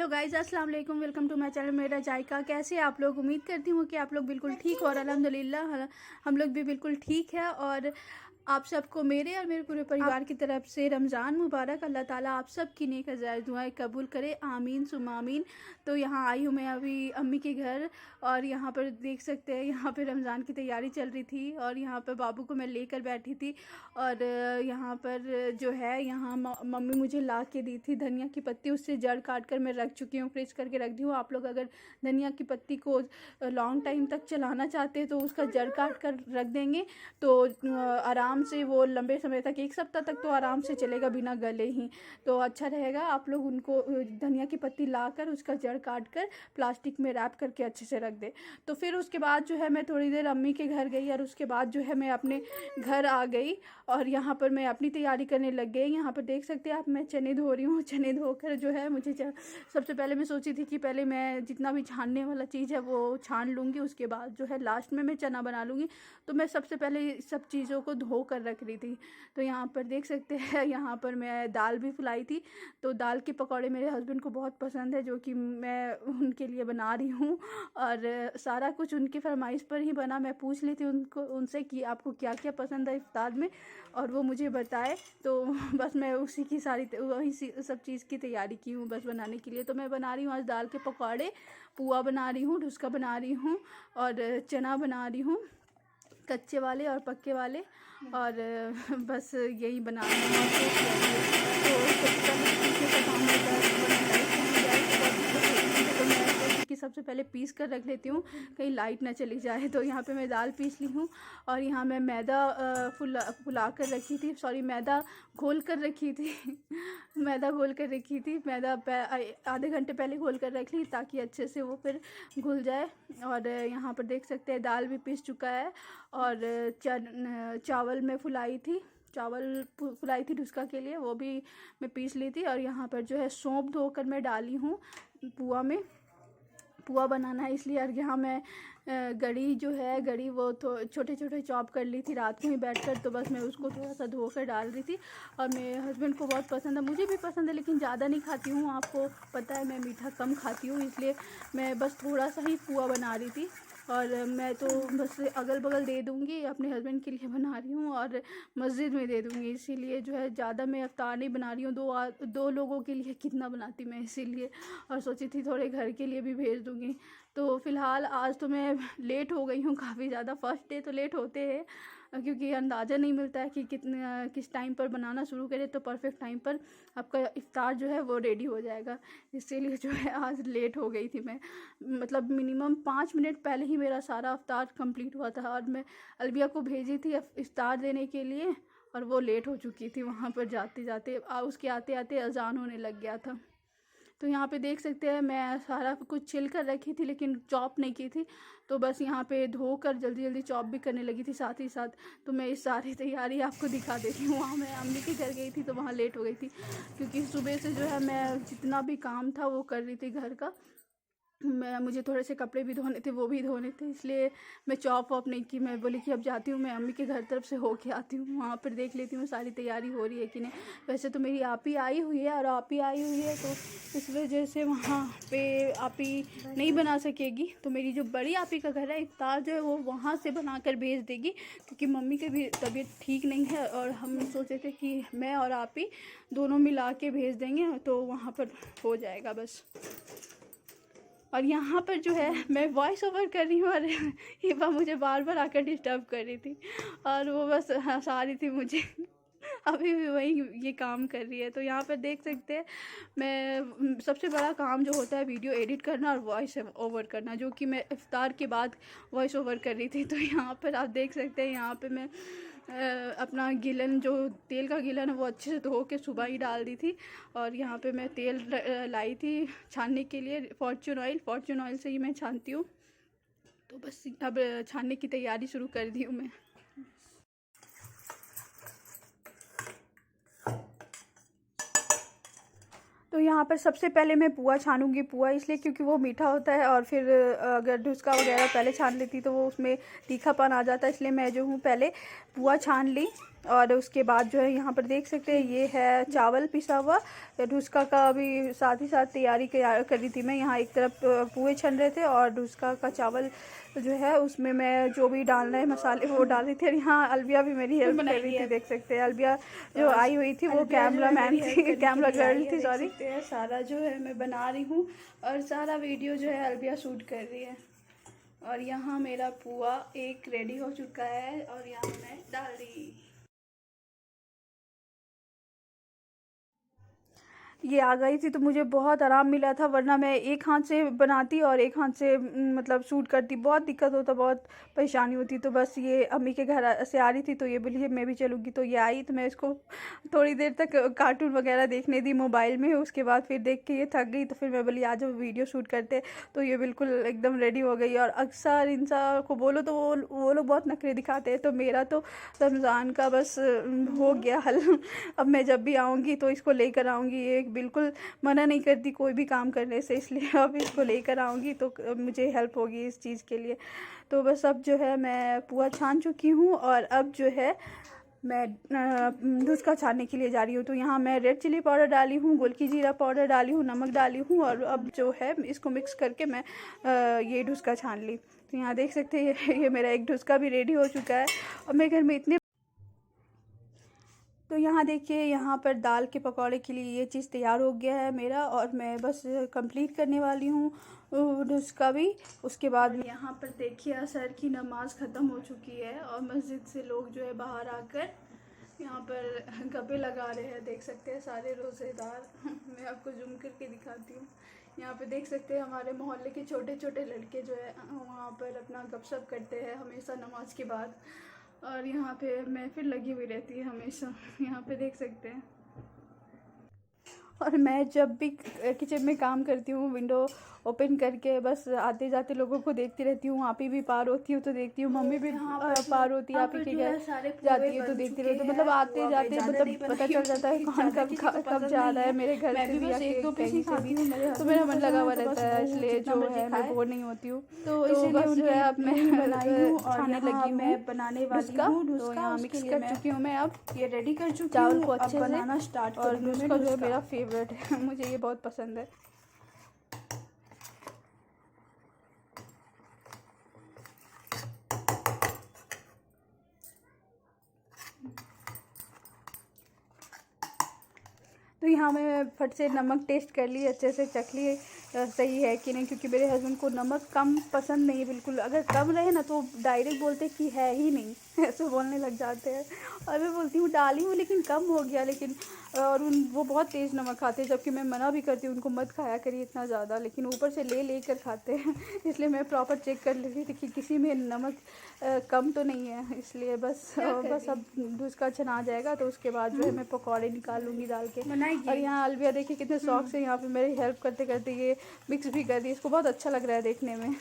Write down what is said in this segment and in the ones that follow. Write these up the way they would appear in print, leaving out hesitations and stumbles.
Hello guys, अस्सलाम वालेकुम। Welcome to my channel मेरा जायका। कैसे हैं आप लोग? उम्मीद करती हूँ कि आप लोग बिल्कुल ठीक हो और अल्हम्दुलिल्लाह हम लोग भी बिल्कुल ठीक है। और आप सबको मेरे और मेरे पूरे परिवार की तरफ से रमज़ान मुबारक। अल्लाह ताला आप सब की नेक ज़ायद दुआएं कबूल करे, आमीन सुम्मा आमीन। तो यहाँ आई हूँ मैं अभी अम्मी के घर, और यहाँ पर देख सकते हैं यहाँ पे रमज़ान की तैयारी चल रही थी, और यहाँ पर बाबू को मैं लेकर बैठी थी। और यहाँ पर जो है यहाँ मम्मी मुझे ला के दी थी धनिया की पत्ती, उससे जड़ काट कर मैं रख चुकी हूँ, फ्रिज करके रख दी हूँ। आप लोग अगर धनिया की पत्ती को लॉन्ग टाइम तक चलाना चाहते हैं तो उसका जड़ काट कर रख देंगे तो आराम से वो लंबे समय तक, एक सप्ताह तक तो आराम से चलेगा बिना गले ही, तो अच्छा रहेगा। आप लोग उनको धनिया की पत्ती लाकर उसका जड़ काट कर प्लास्टिक में रैप करके अच्छे से रख दे। तो फिर उसके बाद जो है मैं थोड़ी देर अम्मी के घर गई, और उसके बाद जो है मैं अपने घर आ गई, और यहाँ पर मैं अपनी तैयारी करने लग गई। यहाँ पर देख सकते हैं आप, मैं चने धो रही हूँ। चने धोकर जो है मुझे सबसे पहले मैं सोची थी कि पहले मैं जितना भी छानने वाला चीज़ है वो छान लूँगी, उसके बाद जो है लास्ट में मैं चना बना लूँगी। तो मैं सबसे पहले सब चीज़ों को धो कर रख रही थी। तो यहाँ पर देख सकते हैं यहाँ पर मैं दाल भी फुलाई थी। तो दाल के पकौड़े मेरे हस्बैंड को बहुत पसंद है, जो कि मैं उनके लिए बना रही हूँ, और सारा कुछ उनकी फरमाइश पर ही बना। मैं पूछ ली थी उनसे कि आपको क्या क्या पसंद है इफ्तार में, और वो मुझे बताए। तो बस मैं उसी की वही सब चीज़ की तैयारी की हूँ बस बनाने के लिए। तो मैं बना रही हूँ आज दाल के पकौड़े, पुआ बना रही हूँ, डुस्का बना रही हूँ, और चना बना रही हूँ, कच्चे वाले और पक्के वाले, और बस यही बना रही हूँ। कि सबसे पहले पीस कर रख लेती हूँ, कहीं लाइट ना चली जाए। तो यहाँ पे मैं दाल पीस ली हूँ, और यहाँ मैं मैदा फुला कर रखी थी, सॉरी मैदा घोल कर रखी थी मैदा घोल कर रखी थी। मैदा आधे घंटे पहले घोल कर रख ली ताकि अच्छे से वो फिर घुल जाए। और यहाँ पर देख सकते हैं दाल भी पीस चुका है, और चावल में चावल फुलाई थी डुस्का के लिए, वो भी मैं पीस ली थी। और यहाँ पर जो है सौंफ धोकर मैं डाली हूँ पुआ बनाना है इसलिए। और यहाँ मैं गड़ी वो तो छोटे छोटे चॉप कर ली थी रात को ही बैठकर, तो बस मैं उसको थोड़ा सा धोकर डाल रही थी। और मेरे हस्बैंड को बहुत पसंद है, मुझे भी पसंद है, लेकिन ज़्यादा नहीं खाती हूँ। आपको पता है मैं मीठा कम खाती हूँ, इसलिए मैं बस थोड़ा सा ही पुआ बना रही थी। और मैं तो बस अगल बगल दे दूँगी, अपने हस्बैंड के लिए बना रही हूँ और मस्जिद में दे दूँगी, इसीलिए जो है ज़्यादा मैं अफ्तार नहीं बना रही हूँ। दो लोगों के लिए कितना बनाती मैं, इसीलिए। और सोची थी थोड़े घर के लिए भी भेज दूँगी। तो फ़िलहाल आज तो मैं लेट हो गई हूँ काफ़ी ज़्यादा। फर्स्ट डे तो लेट होते हैं, क्योंकि अंदाज़ा नहीं मिलता है कि किस टाइम पर बनाना शुरू करें तो परफेक्ट टाइम पर आपका इफ्तार जो है वो रेडी हो जाएगा। इसीलिए जो है आज लेट हो गई थी मैं, मतलब मिनिमम 5 मिनट पहले ही मेरा सारा इफ्तार कंप्लीट हुआ था। और मैं अलबिया को भेजी थी इफ्तार देने के लिए, और वो लेट हो चुकी थी। वहाँ पर जाते जाते उसके आते आते अजान होने लग गया था। तो यहाँ पे देख सकते हैं मैं सारा कुछ छिल कर रखी थी, लेकिन चॉप नहीं की थी। तो बस यहाँ पे धोकर जल्दी जल्दी चॉप भी करने लगी थी साथ ही साथ। तो मैं इस सारी तैयारी आपको दिखा देती हूँ। वहाँ मैं अम्मी के घर गई थी तो वहाँ लेट हो गई थी, क्योंकि सुबह से जो है मैं जितना भी काम था वो कर रही थी घर का। मुझे थोड़े से कपड़े भी धोने थे, वो भी धोने थे, इसलिए मैं चॉप वॉप नहीं की। मैं बोली कि अब जाती हूँ, मैं अम्मी के घर तरफ से होके आती हूँ, वहाँ पर देख लेती हूँ सारी तैयारी हो रही है कि नहीं। वैसे तो मेरी आप ही आई हुई है, और आप ही आई हुई है तो इस वजह से वहाँ पे आप ही नहीं बना सकेगी। तो मेरी जो बड़ी आप ही का घर है, इफ्तार जो है वो वहाँ से बना कर भेज देगी, क्योंकि मम्मी की भी तबीयत ठीक नहीं है। और हम सोचे थे कि मैं और आप ही दोनों मिला के भेज देंगे, तो वहाँ पर हो जाएगा बस। और यहाँ पर जो है मैं वॉइस ओवर कर रही हूँ, और हिबा मुझे बार बार आकर डिस्टर्ब कर रही थी, और वो बस हंसा रही थी मुझे अभी भी वही ये काम कर रही है। तो यहाँ पर देख सकते हैं मैं सबसे बड़ा काम जो होता है वीडियो एडिट करना और वॉइस ओवर करना, जो कि मैं इफ्तार के बाद वॉइस ओवर कर रही थी। तो यहाँ पर आप देख सकते हैं यहाँ पर मैं अपना गिलन, जो तेल का गिलन है वो अच्छे से धो के सुबह ही डाल दी थी। और यहाँ पे मैं तेल लाई थी छानने के लिए, फॉर्चून ऑयल से ही मैं छानती हूँ। तो बस अब छानने की तैयारी शुरू कर दी हूँ मैं। तो यहाँ पर सबसे पहले मैं पुआ छानूंगी। पुआ इसलिए क्योंकि वो मीठा होता है, और फिर अगर डुस्का वगैरह पहले छान लेती तो वो उसमें तीखापन आ जाता है, इसलिए मैं जो हूँ पहले पुआ छान ली। और उसके बाद जो है यहाँ पर देख सकते हैं ये है चावल पिसा हुआ। डुस्का का भी साथ ही साथ तैयारी करी थी मैं। यहाँ एक तरफ पुए छन रहे थे और डुस्का का चावल जो है उसमें मैं जो भी डालना है मसाले वो डाल रही थी। और यहाँ अलविया भी मेरी हेल्प कर रही थी, देख सकते हैं। अलविया जो आई हुई थी वो कैमरा मैन थी, कैमरा गर्ल थी, सॉरी। सारा जो है मैं बना रही हूँ और सारा वीडियो जो है अलविया शूट कर रही है। और यहाँ मेरा पुआ एक रेडी हो चुका है और यहाँ मैं डाल रही। ये आ गई थी तो मुझे बहुत आराम मिला था, वरना मैं एक हाथ से बनाती और एक हाथ से मतलब शूट करती, बहुत दिक्कत होता, बहुत परेशानी होती। तो बस ये अम्मी के घर से आ रही थी तो ये बोली मैं भी चलूँगी, तो ये आई तो मैं इसको थोड़ी देर तक कार्टून वगैरह देखने दी मोबाइल में। उसके बाद फिर देख के ये थक गई तो फिर मैं बोली आज वीडियो शूट करते। तो ये बिल्कुल एकदम रेडी हो गई। और अक्सर इंसान को बोलो तो वो लोग बहुत नखरे दिखाते हैं, तो मेरा तो रमज़ान का बस हो गया हल। अब मैं जब भी आऊँगी तो इसको लेकर आऊँगी। ये बिल्कुल मना नहीं करती कोई भी काम करने से, इसलिए अब इसको लेकर आऊँगी तो मुझे हेल्प होगी इस चीज़ के लिए। तो बस अब जो है मैं पुआ छान चुकी हूँ और अब जो है मैं डुस्का छानने के लिए जा रही हूँ। तो यहाँ मैं रेड चिली पाउडर डाली हूँ, गोलकी जीरा पाउडर डाली हूँ, नमक डाली हूँ और अब जो है इसको मिक्स करके मैं ये डुस्का छान ली। तो यहाँ देख सकते हैं ये मेरा एक डुस्का भी रेडी हो चुका है। और मेरे घर में इतने, तो यहाँ देखिए यहाँ पर दाल के पकौड़े के लिए ये चीज़ तैयार हो गया है मेरा और मैं बस कंप्लीट करने वाली हूँ उसका भी। उसके बाद यहाँ पर देखिए असर की नमाज़ ख़त्म हो चुकी है और मस्जिद से लोग जो है बाहर आकर यहाँ पर गप्पे लगा रहे हैं, देख सकते हैं सारे रोज़ेदार। मैं आपको जूम करके दिखाती हूँ। यहाँ पे देख सकते हैं हमारे मोहल्ले के छोटे छोटे लड़के जो है वहाँ पर अपना गपशप करते हैं हमेशा नमाज के बाद। और यहाँ पे महफिल लगी हुई रहती है हमेशा, यहाँ पे देख सकते हैं। और मैं जब भी किचन में काम करती हूँ विंडो ओपन करके बस आते जाते लोगों को देखती रहती हूँ। आप ही भी पार होती हूँ तो देखती हूँ, मम्मी भी पार होती है, आप ही के घर जाती है तो देखती रहती हूँ। मतलब आते जाते मतलब पता चल जाता है कौन कब जा रहा है मेरे घर से भी या कहीं से भी। तो मेरा मन लगा हुआ रहता है, इसलिए जो है मैं बोर नहीं होती हूँ। तो बस जो है अब मैं बनाई हूँ और लगी मैं बनाने वाली हूँ। तो यहाँ मिक्स कर चुकी हूँ मैं, अब ये रेडी कर चुकी हूँ चावल को अच्छे से बनाना स्टार्ट। और डुस्का जो है मेरा फेवरेट है, मुझे ये बहुत पसंद है। तो यहाँ मैं फट से नमक टेस्ट कर ली, अच्छे से चख ली सही है कि नहीं, क्योंकि मेरे हस्बैंड को नमक कम पसंद नहीं बिल्कुल। अगर कम रहे ना तो डायरेक्ट बोलते कि है ही नहीं, ऐसे बोलने लग जाते हैं। और मैं बोलती हूँ डाली हूँ लेकिन कम हो गया, लेकिन और वो बहुत तेज़ नमक खाते हैं, जबकि मैं मना भी करती हूँ उनको मत खाया करिए इतना ज़्यादा, लेकिन ऊपर से ले कर खाते हैं। इसलिए मैं प्रॉपर चेक कर लेती थी कि किसी में नमक कम तो नहीं है, इसलिए बस अब डुस्का छना जाएगा तो उसके बाद जो है मैं पकौड़े निकाल लूँगी डाल के। और यहाँ अलविया देखिए कितने शौक से यहाँ पे मेरी हेल्प करते करते ये मिक्स भी कर दी, इसको बहुत अच्छा लग रहा है देखने में।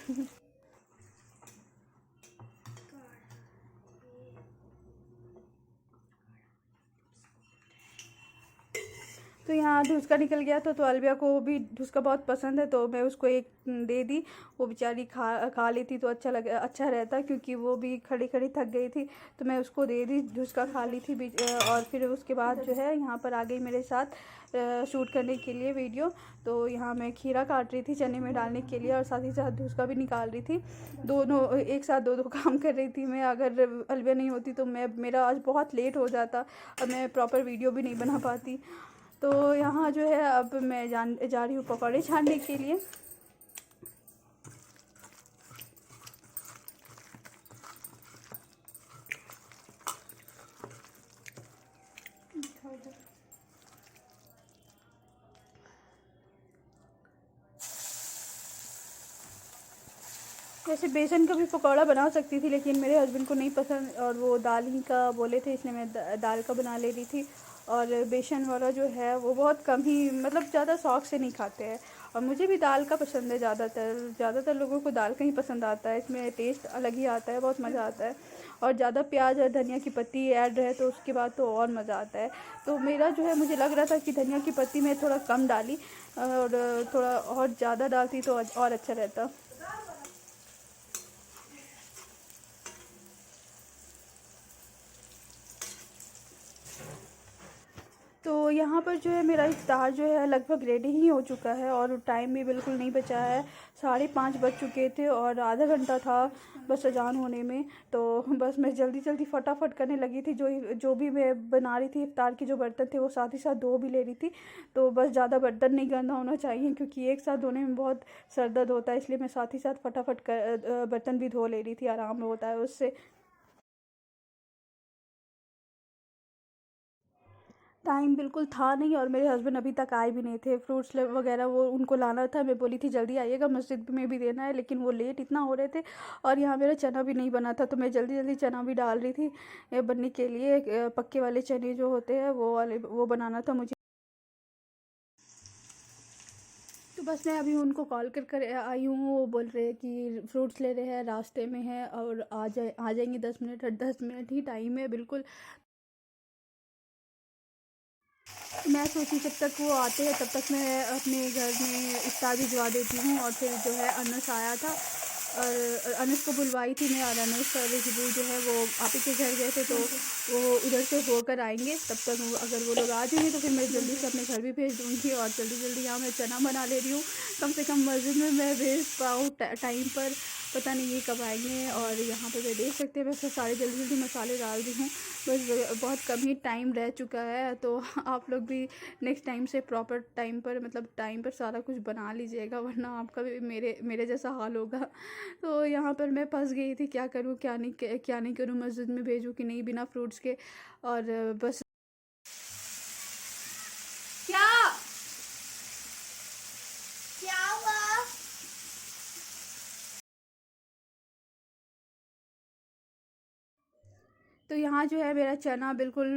तो यहाँ डुस्का निकल गया था, तो अलविया को भी डुस्का बहुत पसंद है तो मैं उसको एक दे दी। वो बेचारी खा लेती तो अच्छा रहता, क्योंकि वो भी खड़ी खड़ी थक गई थी, तो मैं उसको दे दी, डुस्का खा ली थी। और फिर उसके बाद जो है यहाँ पर आ गई मेरे साथ शूट करने के लिए वीडियो। तो यहाँ मैं खीरा काट रही थी चने में डालने के लिए और साथ ही साथ डुस्का भी निकाल रही थी। दोनों एक साथ दो काम कर रही थी मैं। अगर अलविया नहीं होती तो मेरा आज बहुत लेट हो जाता और मैं प्रॉपर वीडियो भी नहीं बना पाती। तो यहाँ जो है अब मैं जा रही हूँ पकौड़े छानने के लिए। वैसे बेसन का भी पकौड़ा बना सकती थी, लेकिन मेरे हस्बैंड को नहीं पसंद और वो दाल ही का बोले थे, इसलिए मैं दाल का बना ले रही थी। और बेसन वाला जो है वो बहुत कम ही, मतलब ज़्यादा शौक से नहीं खाते हैं। और मुझे भी दाल का पसंद है, ज़्यादातर लोगों को दाल का ही पसंद आता है। इसमें टेस्ट अलग ही आता है, बहुत मज़ा आता है। और ज़्यादा प्याज और धनिया की पत्ती ऐड रहे तो उसके बाद तो और मज़ा आता है। तो मेरा जो है मुझे लग रहा था कि धनिया की पत्ती मैं थोड़ा कम डाली और थोड़ा और ज़्यादा डालती तो और अच्छा रहता। तो यहाँ पर जो है मेरा इफ्तार जो है लगभग रेडी ही हो चुका है और टाइम भी बिल्कुल नहीं बचा है। 5:30 बज चुके थे और आधा घंटा था बस अजान होने में। तो बस मैं जल्दी जल्दी फटाफट करने लगी थी। जो भी मैं बना रही थी इफ्तार के जो बर्तन थे वो साथ ही साथ धो भी ले रही थी। तो बस ज़्यादा बर्तन नहीं गंदा होना चाहिए क्योंकि एक साथ धोने में बहुत सर दर्द होता है, इसलिए मैं साथ ही साथ फटाफट बर्तन भी धो ले रही थी। आराम होता है उससे। टाइम बिल्कुल था नहीं और मेरे हस्बैंड अभी तक आए भी नहीं थे। फ्रूट्स वगैरह वो उनको लाना था। मैं बोली थी जल्दी आइएगा, मस्जिद में भी देना है, लेकिन वो लेट इतना हो रहे थे और यहाँ मेरा चना भी नहीं बना था। तो मैं जल्दी जल्दी चना भी डाल रही थी बनने के लिए। पक्के वाले चने जो होते हैं वो बनाना था मुझे। तो बस मैं अभी उनको कॉल कर आई हूँ। वो बोल रहे हैं कि फ्रूट्स ले रहे हैं, रास्ते में है और आ जाएंगे 10 मिनट। 10 मिनट ही टाइम है बिल्कुल। मैं सोची जब तक वो आते हैं तब तक मैं अपने घर में इफ्तार भिजवा देती हूँ। और फिर जो है अनस आया था और अनस को बुलवाई थी मैं, और अनस और हिबू जो है वो आप ही के घर गए थे तो वो उधर से होकर आएंगे। तब तक अगर वो लोग आ जाएंगे तो फिर मैं जल्दी से अपने घर भी भेज दूँगी। और जल्दी जल्दी यहाँ मैं चना बना ले रही हूँ, कम से कम मस्जिद में मैं भेज पाऊँ टाइम पर। पता नहीं ये कब आएंगे। और यहाँ पर देख सकते हैं मैं सारे जल्दी जल्दी मसाले डाल दी हूँ। बस बहुत कम ही टाइम रह चुका है। तो आप लोग भी नेक्स्ट टाइम से प्रॉपर टाइम पर, मतलब टाइम पर सारा कुछ बना लीजिएगा, वरना आपका भी मेरे जैसा हाल होगा। तो यहाँ पर मैं फंस गई थी, क्या करूँ क्या नहीं करूँ, मस्जिद में भेजूँ कि नहीं बिना फ्रूट्स के। और बस क्या क्या हुआ। तो यहाँ जो है मेरा चना बिल्कुल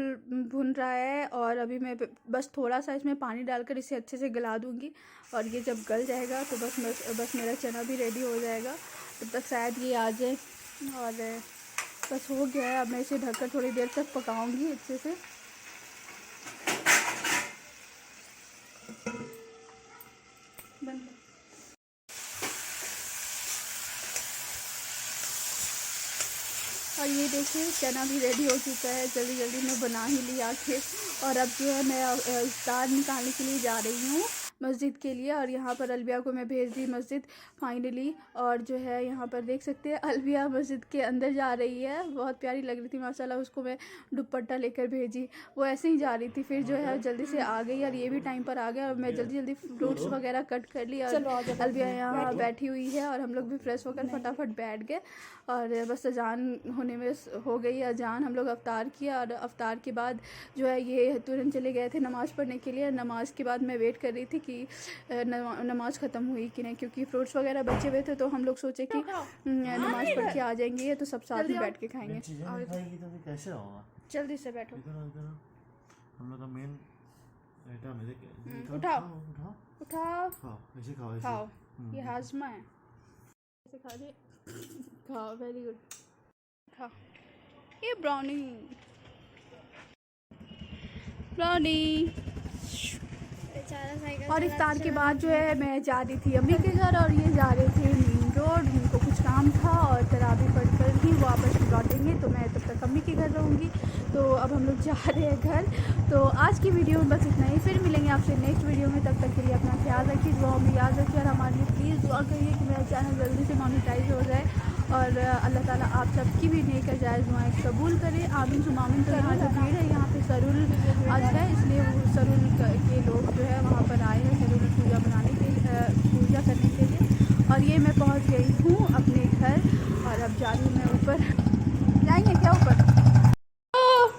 भुन रहा है और अभी मैं बस थोड़ा सा इसमें पानी डालकर इसे अच्छे से गला दूँगी। और ये जब गल जाएगा तो बस मेरा चना भी रेडी हो जाएगा। तब तक शायद ये आ जाए। और बस हो गया है। अब मैं इसे ढककर थोड़ी देर तक पकाऊंगी अच्छे से। बंद। और ये देखिए चना भी रेडी हो चुका है। जल्दी जल्दी मैं बना ही ली आखिर। और अब जो है मैं इफ्तार निकालने के लिए जा रही हूँ मस्जिद के लिए। और यहाँ पर अलबिया को मैं भेज दी मस्जिद फाइनली। और जो है यहाँ पर देख सकते हैं अलबिया मस्जिद के अंदर जा रही है। बहुत प्यारी लग रही थी माशाल्लाह। उसको मैं दुपट्टा लेकर भेजी, वो ऐसे ही जा रही थी। फिर जो है जल्दी से आ गई और ये भी टाइम पर आ गया। और मैं जल्दी जल्दी फ्रूट्स वगैरह कट कर ली और अलबिया यहाँ बैठी हुई है और हम लोग भी फ्रेश होकर फटाफट बैठ गए। और बस अजान होने में हो गई अजान। हम लोग अफ्तार किया और अफ्तार के बाद जो है ये तुरंत चले गए थे नमाज़ पढ़ने के लिए। नमाज़ के बाद मैं वेट कर रही थी कि नमाज़ ख़त्म हुई कि नहीं, क्योंकि फ्रूट्स वगैरह बचे हुए थे। तो हम लोग सोचे कि नमाज़ पढ़ के आ जाएंगे तो सब साथ में बैठ के खाएंगे। कैसे होगा, जल्दी से बैठो। हम लोग का मेन आइटम है। उठाओ उठाओ ऐसे खाओ, ऐसे खाओ। ये हाजमा है, ऐसे खा दे। खाओ, वेरी गुड। खाओ ये ब्राउनी और इफ्तार के बाद जो है मैं जा रही थी अम्मी के घर और ये जा रहे थे मेन रोड। उनको कुछ काम था और तरावी पढ़कर ही वापस लौटेंगे। तो मैं तब तक अम्मी के घर रहूँगी। तो अब हम लोग जा रहे हैं घर। तो आज की वीडियो में बस इतना ही। फिर मिलेंगे आपसे नेक्स्ट वीडियो में। तब तक के लिए अपना ख्याल रखिए, दुआओं में याद रखिए और हमारे लिए प्लीज़ दुआ करिए कि मेरा चैनल जल्दी से मोनेटाइज हो जाए। और अल्लाह ताला आप सबकी भी नेक जायज़ दुआएं कबूल करे। आमीन सुम आमीन। तो यहाँ जो भीड़ है यहाँ पे सरुल आज है, इसलिए वो सरुल के लोग जो है वहाँ पर आए हैं सरुल पूजा पूजा करने के लिए। और ये मैं पहुँच गई हूँ अपने घर और अब जा रही हूँ मैं ऊपर। जाएंगे क्या ऊपर?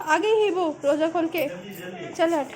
आ गई ही वो रोज़ा खोल के। चल हट।